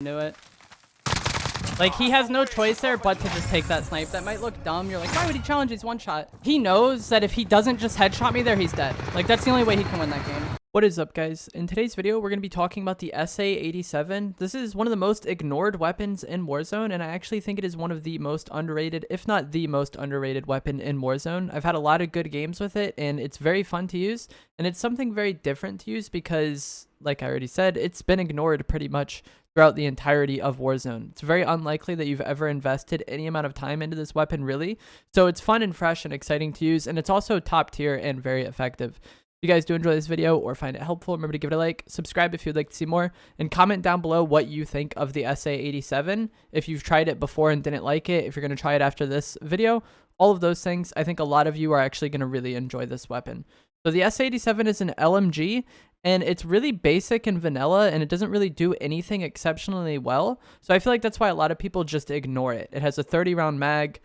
knew it. Like, he has no choice there but to just take that snipe. That might look dumb. You're like, why would he challenge? He's one shot. He knows that if he doesn't just headshot me there, he's dead. Like, that's the only way he can win that game. What is up, guys? In today's video, we're going to be talking about the SA87. This is one of the most ignored weapons in Warzone, and I actually think it is one of the most underrated, if not the most underrated weapon in Warzone. I've had a lot of good games with it, and it's very fun to use, and it's something very different to use because, like I already said, it's been ignored pretty much throughout the entirety of Warzone. It's very unlikely that you've ever invested any amount of time into this weapon, really. So it's fun and fresh and exciting to use, and it's also top tier and very effective. If you guys do enjoy this video or find it helpful, remember to give it a like, subscribe if you'd like to see more, and comment down below what you think of the SA87. If you've tried it before and didn't like it, if you're going to try it after this video, all of those things. I think a lot of you are actually going to really enjoy this weapon. So the SA87 is an LMG, and it's really basic and vanilla, and it doesn't really do anything exceptionally well. So I feel like that's why a lot of people just ignore it. It has a 30-round mag.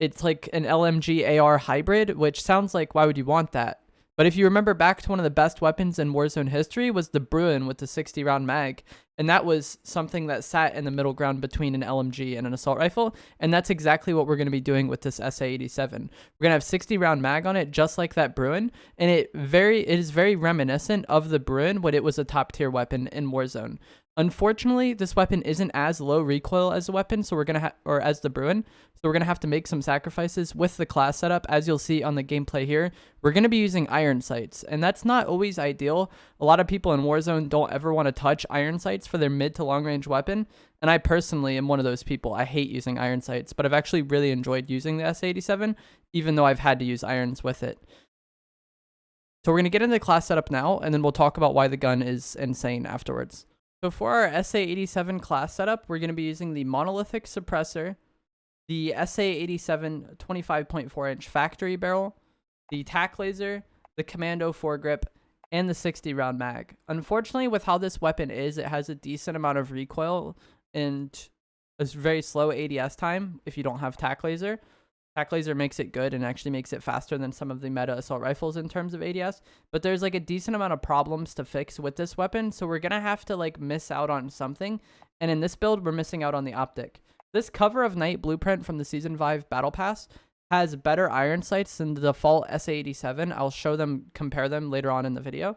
It's like an LMG AR hybrid, which sounds like, why would you want that? But if you remember back to one of the best weapons in Warzone history was the Bruen with the 60-round mag. And that was something that sat in the middle ground between an LMG and an assault rifle. And that's exactly what we're going to be doing with this SA87. We're going to have 60-round mag on it, just like that Bruen. And it is very reminiscent of the Bruen when it was a top-tier weapon in Warzone. Unfortunately, this weapon isn't as low recoil as the weapon, so we're going to or as the Bruen. So we're going to have to make some sacrifices with the class setup. As you'll see on the gameplay here, we're going to be using iron sights, and that's not always ideal. A lot of people in Warzone don't ever want to touch iron sights for their mid to long range weapon, and I personally am one of those people. I hate using iron sights, but I've actually really enjoyed using the SA87, even though I've had to use irons with it. So we're going to get into the class setup now, and then we'll talk about why the gun is insane afterwards. So for our SA87 class setup, we're going to be using the monolithic suppressor, the SA87 25.4-inch factory barrel, the tac laser, the commando foregrip, and the 60-round mag. Unfortunately, with how this weapon is, it has a decent amount of recoil and a very slow ADS time if you don't have tac laser. Tac laser makes it good and actually makes it faster than some of the meta assault rifles in terms of ADS, but there's like a decent amount of problems to fix with this weapon, so we're gonna have to like miss out on something, and in this build we're missing out on the optic. This cover of night blueprint from the Season 5 Battle Pass has better iron sights than the default SA87. I'll show them, compare them later on in the video.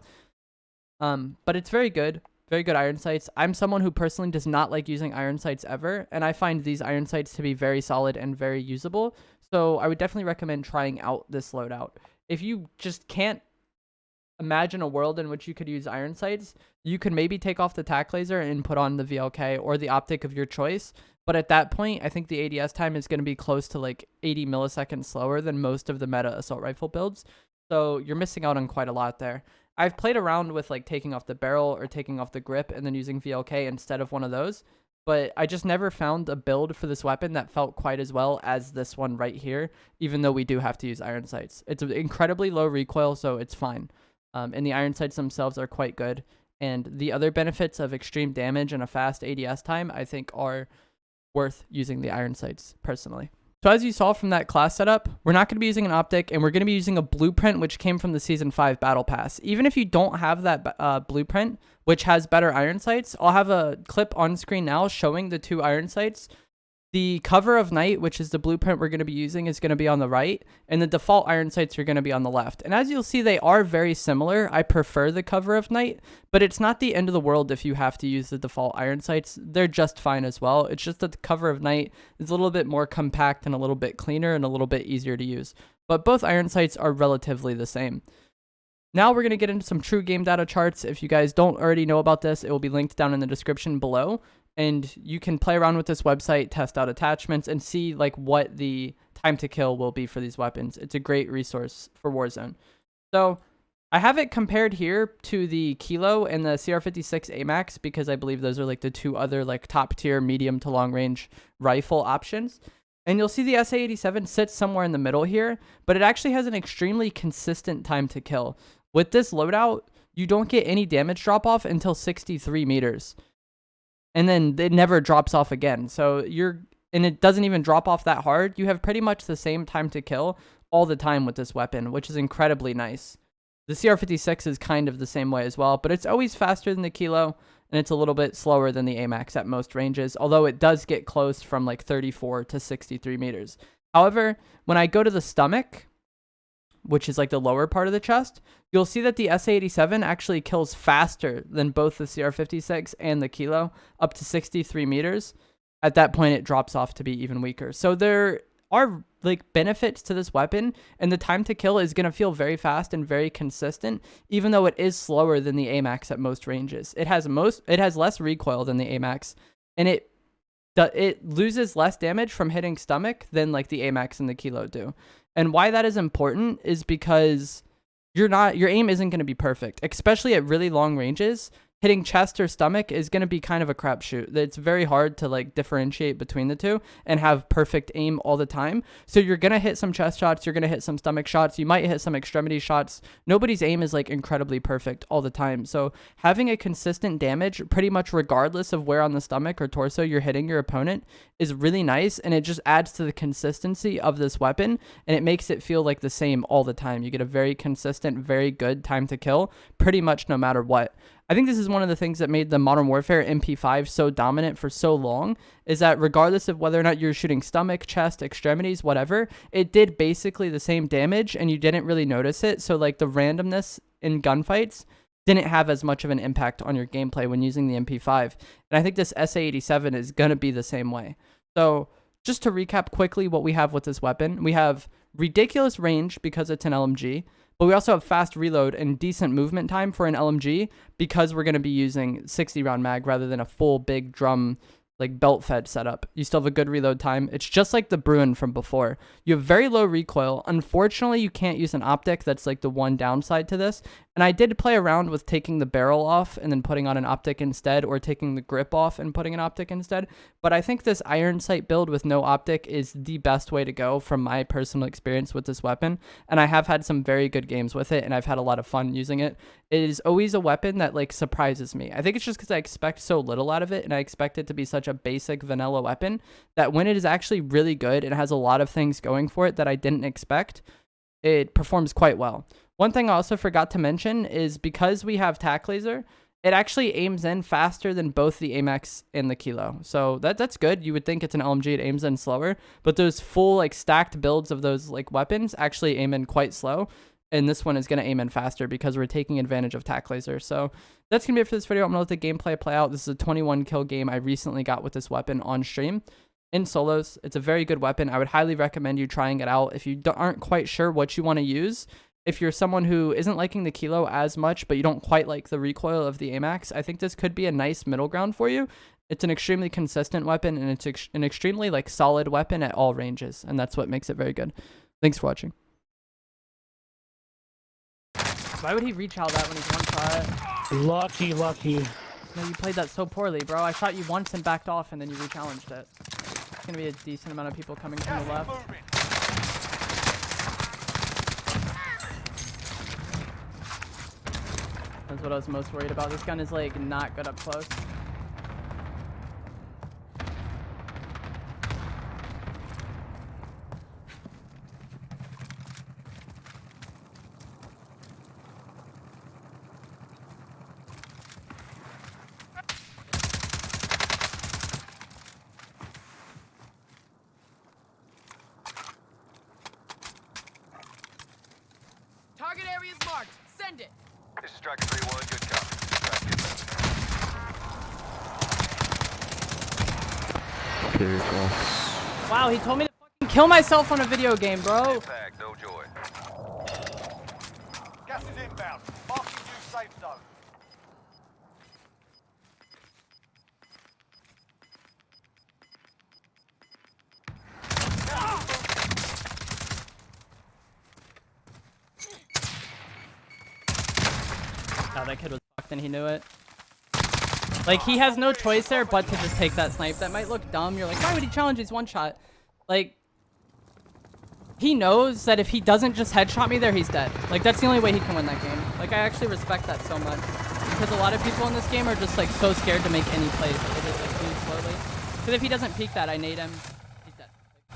But it's very good iron sights. I'm someone who personally does not like using iron sights ever, and I find these iron sights to be very solid and very usable. So I would definitely recommend trying out this loadout. If you just can't imagine a world in which you could use iron sights, you could maybe take off the tac laser and put on the VLK or the optic of your choice. But at that point, I think the ADS time is going to be close to like 80 milliseconds slower than most of the meta assault rifle builds. So you're missing out on quite a lot there. I've played around with like taking off the barrel or taking off the grip and then using VLK instead of one of those. But I just never found a build for this weapon that felt quite as well as this one right here, even though we do have to use iron sights. It's an incredibly low recoil, so it's fine. And the iron sights themselves are quite good. And the other benefits of extreme damage and a fast ADS time, I think, are worth using the iron sights, personally. So as you saw from that class setup, we're not going to be using an optic, and we're going to be using a blueprint which came from the Season 5 Battle Pass. Even if you don't have that blueprint, which has better iron sights, I'll have a clip on screen now showing the two iron sights. The cover of night, which is the blueprint we're going to be using, is going to be on the right, and the default iron sights are going to be on the left. And as you'll see, they are very similar. I prefer the cover of night, but it's not the end of the world if you have to use the default iron sights. They're just fine as well. It's just that the cover of night is a little bit more compact and a little bit cleaner and a little bit easier to use. But both iron sights are relatively the same. Now we're going to get into some true game data charts. If you guys don't already know about this, it will be linked down in the description below. And you can play around with this website, test out attachments, and see like what the time to kill will be for these weapons. It's a great resource for Warzone. So I have it compared here to the Kilo and the CR56 Amax because I believe those are like the two other like top tier medium to long range rifle options. And you'll see the SA87 sits somewhere in the middle here, but it actually has an extremely consistent time to kill. With this loadout, you don't get any damage drop off until 63 meters. And then it never drops off again. So and it doesn't even drop off that hard. You have pretty much the same time to kill all the time with this weapon, which is incredibly nice. The CR56 is kind of the same way as well, but it's always faster than the Kilo. and it's a little bit slower than the Amax at most ranges, although it does get close from like 34 to 63 meters. However, when I go to the stomach, which is like the lower part of the chest, you'll see that the SA87 actually kills faster than both the CR56 and the Kilo, up to 63 meters. At that point, it drops off to be even weaker. So there are like benefits to this weapon, and the time to kill is going to feel very fast and very consistent, even though it is slower than the Amax at most ranges. It has less recoil than the Amax, and it loses less damage from hitting stomach than like the Amax and the Kilo do. And why that is important is because your aim isn't going to be perfect, especially at really long ranges. Hitting chest or stomach is going to be kind of a crapshoot. It's very hard to like differentiate between the two and have perfect aim all the time. So you're going to hit some chest shots. You're going to hit some stomach shots. You might hit some extremity shots. Nobody's aim is like incredibly perfect all the time. So having a consistent damage pretty much regardless of where on the stomach or torso you're hitting your opponent is really nice. And it just adds to the consistency of this weapon. And it makes it feel like the same all the time. You get a very consistent, very good time to kill pretty much no matter what. I think this is one of the things that made the Modern Warfare MP5 so dominant for so long, is that regardless of whether or not you're shooting stomach, chest, extremities, whatever, it did basically the same damage and you didn't really notice it. So like the randomness in gunfights didn't have as much of an impact on your gameplay when using the MP5. And I think this SA87 is going to be the same way. So just to recap quickly what we have with this weapon, we have ridiculous range because it's an LMG. But we also have fast reload and decent movement time for an LMG because we're going to be using 60 round mag rather than a full big drum like belt fed setup. You still have a good reload time. It's just like the Bruen from before. You have very low recoil. Unfortunately, you can't use an optic. That's like the one downside to this. And I did play around with taking the barrel off and then putting on an optic instead, or taking the grip off and putting an optic instead. But I think this iron sight build with no optic is the best way to go from my personal experience with this weapon. And I have had some very good games with it, and I've had a lot of fun using it. It is always a weapon that like surprises me. I think it's just because I expect so little out of it, and I expect it to be such a basic vanilla weapon that when it is actually really good and has a lot of things going for it that I didn't expect, it performs quite well. One thing I also forgot to mention is because we have tac laser, it actually aims in faster than both the Amax and the Kilo. So that's good. You would think it's an LMG, it aims in slower, but those full like stacked builds of those like weapons actually aim in quite slow. And this one is going to aim in faster because we're taking advantage of tac laser. So that's going to be it for this video. I'm going to let the gameplay play out. This is a 21 kill game I recently got with this weapon on stream in solos. It's a very good weapon. I would highly recommend you trying it out. If you aren't quite sure what you want to use, if you're someone who isn't liking the Kilo as much, but you don't quite like the recoil of the Amax, I think this could be a nice middle ground for you. It's an extremely consistent weapon, and it's an extremely like solid weapon at all ranges, and that's what makes it very good. Thanks for watching. Why would he reach out that when he's one shot? Lucky. No, you played that so poorly, bro. I shot you once and backed off, and then you re-challenged it. It's gonna be a decent amount of people coming from the left. That's what I was most worried about. This gun is like not good up close. Target area is marked. Send it. This is Striker 3-1. Good copy. Wow, he told me to fucking kill myself on a video game, bro. Impact, no joy. Gas is inbound. Marking new safe zone. Oh, that kid was fucked and he knew it. Like, he has no choice there but to just take that snipe. That might look dumb. You're like, why would he challenge his one shot? Like, he knows that if he doesn't just headshot me there, he's dead. Like, that's the only way he can win that game. Like, I actually respect that so much. Because a lot of people in this game are just, like, so scared to make any plays. Like, they just, like, move slowly. Because if he doesn't peek that, I nade him.